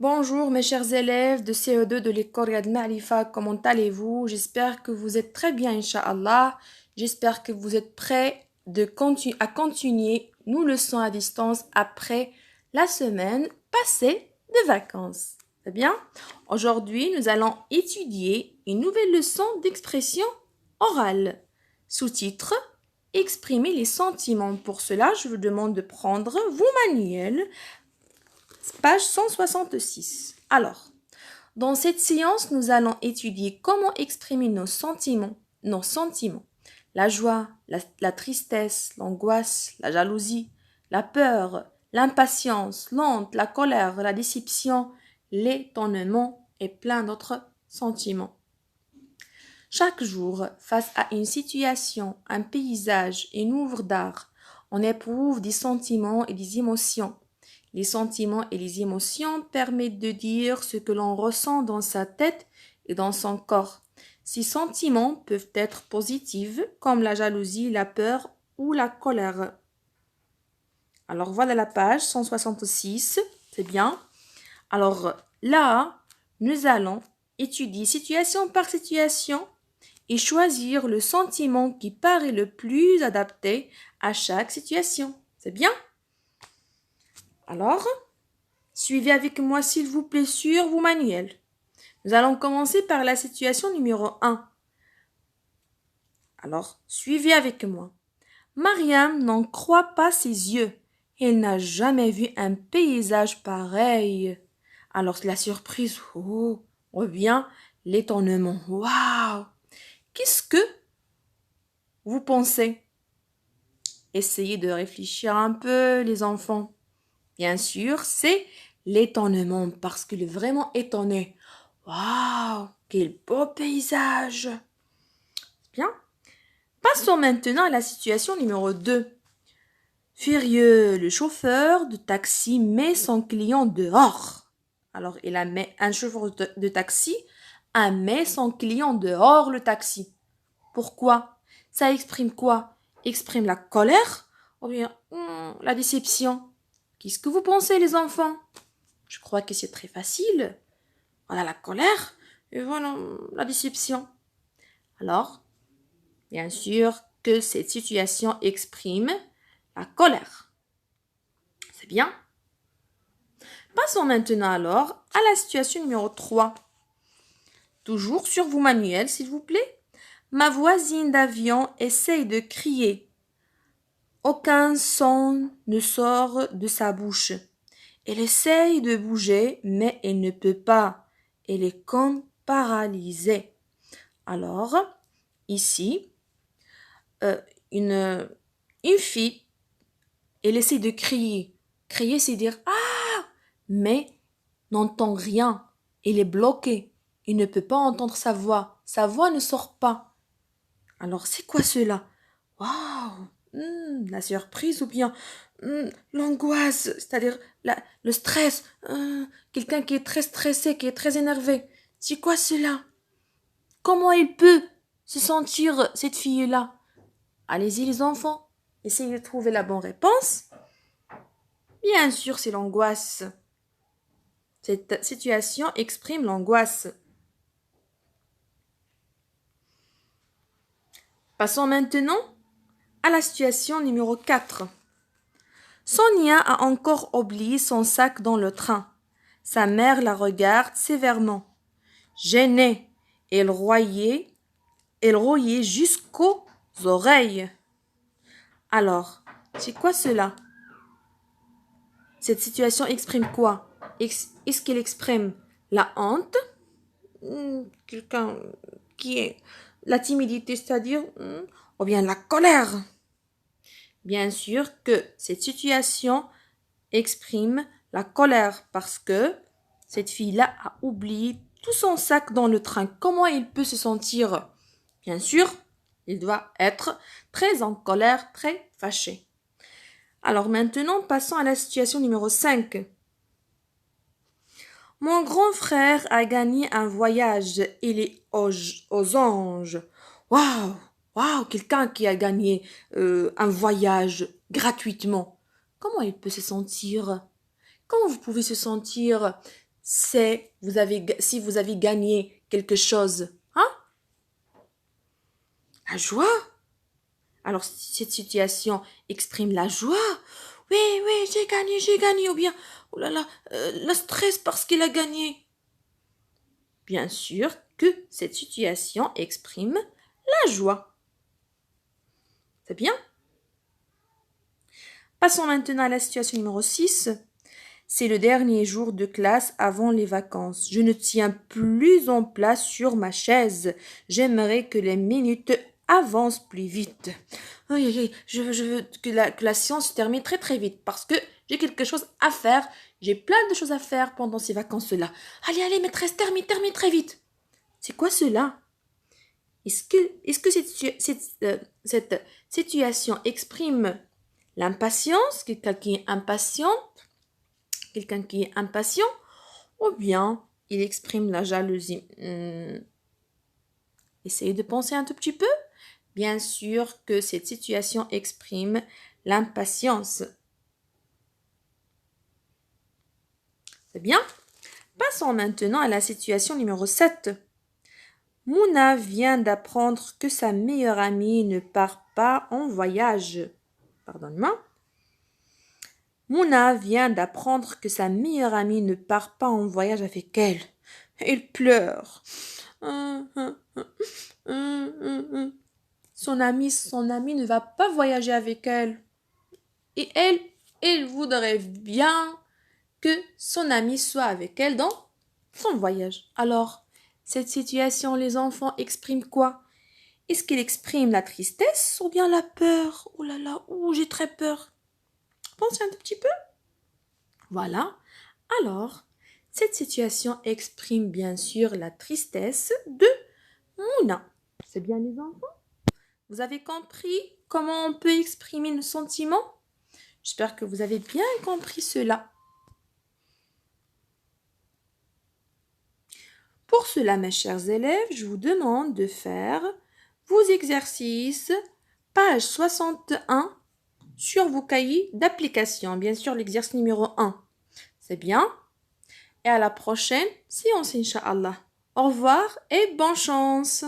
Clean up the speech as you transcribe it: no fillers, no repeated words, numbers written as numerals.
Bonjour mes chers élèves de CE2 de l'école Riyad Ma'rifa, comment allez-vous? J'espère que vous êtes très bien, Inch'Allah. J'espère que vous êtes prêts à continuer nos leçons à distance après la semaine passée de vacances. C'est bien? Aujourd'hui, nous allons étudier une nouvelle leçon d'expression orale. Sous-titre: Exprimer les sentiments. Pour cela, je vous demande de prendre vos manuels. Page 166. Alors, dans cette séance, nous allons étudier comment exprimer nos sentiments. La joie, la tristesse, l'angoisse, la jalousie, la peur, l'impatience, l'honte, la colère, la déception, l'étonnement et plein d'autres sentiments. Chaque jour, face à une situation, un paysage, une œuvre d'art, on éprouve des sentiments et des émotions. Les sentiments et les émotions permettent de dire ce que l'on ressent dans sa tête et dans son corps. Ces sentiments peuvent être positifs, comme la jalousie, la peur ou la colère. Alors voilà la page 166, c'est bien. Alors là, nous allons étudier situation par situation et choisir le sentiment qui paraît le plus adapté à chaque situation. C'est bien? Alors, suivez avec moi s'il vous plaît sur vos manuels. Nous allons commencer par la situation numéro 1. Alors, suivez avec moi. Mariam n'en croit pas ses yeux. Elle n'a jamais vu un paysage pareil. Alors, la surprise, ou bien l'étonnement. Waouh! Qu'est-ce que vous pensez? Essayez de réfléchir un peu, les enfants. Bien sûr, c'est l'étonnement parce qu'il est vraiment étonné. Waouh, quel beau paysage! Bien. Passons maintenant à la situation numéro 2. Furieux, le chauffeur de taxi met son client dehors. Alors, un chauffeur de taxi met son client dehors le taxi. Pourquoi? Ça exprime quoi? Exprime la colère ou bien la déception? Qu'est-ce que vous pensez, les enfants? Je crois que c'est très facile. Voilà la colère et voilà la déception. Alors, bien sûr que cette situation exprime la colère. C'est bien. Passons maintenant alors à la situation numéro 3. Toujours sur vos manuels, s'il vous plaît. Ma voisine d'avion essaye de crier. Aucun son ne sort de sa bouche. Elle essaye de bouger, mais elle ne peut pas. Elle est comme paralysée. Alors, ici, une fille, elle essaie de crier. Crier, c'est dire ah, mais n'entend rien. Elle est bloquée. Il ne peut pas entendre sa voix. Sa voix ne sort pas. Alors, c'est quoi cela? Waouh! La surprise ou bien l'angoisse, c'est-à-dire le stress. Quelqu'un qui est très stressé, qui est très énervé. C'est quoi cela? Comment il peut se sentir cette fille-là? Allez-y les enfants, essayez de trouver la bonne réponse. Bien sûr, c'est l'angoisse. Cette situation exprime l'angoisse. Passons maintenant à la situation numéro 4. Sonia a encore oublié son sac dans le train. Sa mère la regarde sévèrement. Gênée, elle royait jusqu'aux oreilles. Alors, c'est quoi cela? Cette situation exprime quoi? Est-ce qu'elle exprime la honte? Quelqu'un qui est la timidité, c'est-à-dire, ou bien la colère? Bien sûr que cette situation exprime la colère parce que cette fille-là a oublié tout son sac dans le train. Comment il peut se sentir? Bien sûr, il doit être très en colère, très fâché. Alors maintenant, passons à la situation numéro 5. Mon grand frère a gagné un voyage. Il est aux anges. Waouh! Waouh! Quelqu'un qui a gagné un voyage gratuitement. Comment il peut se sentir? Comment vous pouvez se sentir c'est si vous avez gagné quelque chose. Hein? La joie. Alors, si cette situation exprime la joie, oui, oui, j'ai gagné, ou bien, oh là là, le stress parce qu'il a gagné. Bien sûr que cette situation exprime la joie. C'est bien? Passons maintenant à la situation numéro 6. C'est le dernier jour de classe avant les vacances. Je ne tiens plus en place sur ma chaise. J'aimerais que les minutes avancent plus vite. Aïe, aïe, aïe, je veux que la séance se termine très très vite parce que j'ai quelque chose à faire. J'ai plein de choses à faire pendant ces vacances-là. Allez, allez, maîtresse, termine très vite. C'est quoi cela? Est-ce que cette situation exprime l'impatience, quelqu'un qui est impatient, ou bien il exprime la jalousie? Essayez de penser un tout petit peu. Bien sûr que cette situation exprime l'impatience. C'est bien. Passons maintenant à la situation numéro 7. Mouna vient d'apprendre que sa meilleure amie ne part pas en voyage. Pardonne-moi. Mouna vient d'apprendre que sa meilleure amie ne part pas en voyage avec elle. Il pleure. Son amie ne va pas voyager avec elle. Et elle voudrait bien que son amie soit avec elle dans son voyage. Alors, cette situation, les enfants, exprime quoi? Est-ce qu'il exprime la tristesse ou bien la peur? Oh là là, j'ai très peur. Pensez un tout petit peu. Voilà. Alors, cette situation exprime bien sûr la tristesse de Mouna. C'est bien les enfants? Vous avez compris comment on peut exprimer nos sentiments? J'espère que vous avez bien compris cela. Pour cela, mes chers élèves, je vous demande de faire vos exercices, page 61, sur vos cahiers d'application. Bien sûr, l'exercice numéro 1. C'est bien. Et à la prochaine séance, Inch'Allah. Au revoir et bonne chance.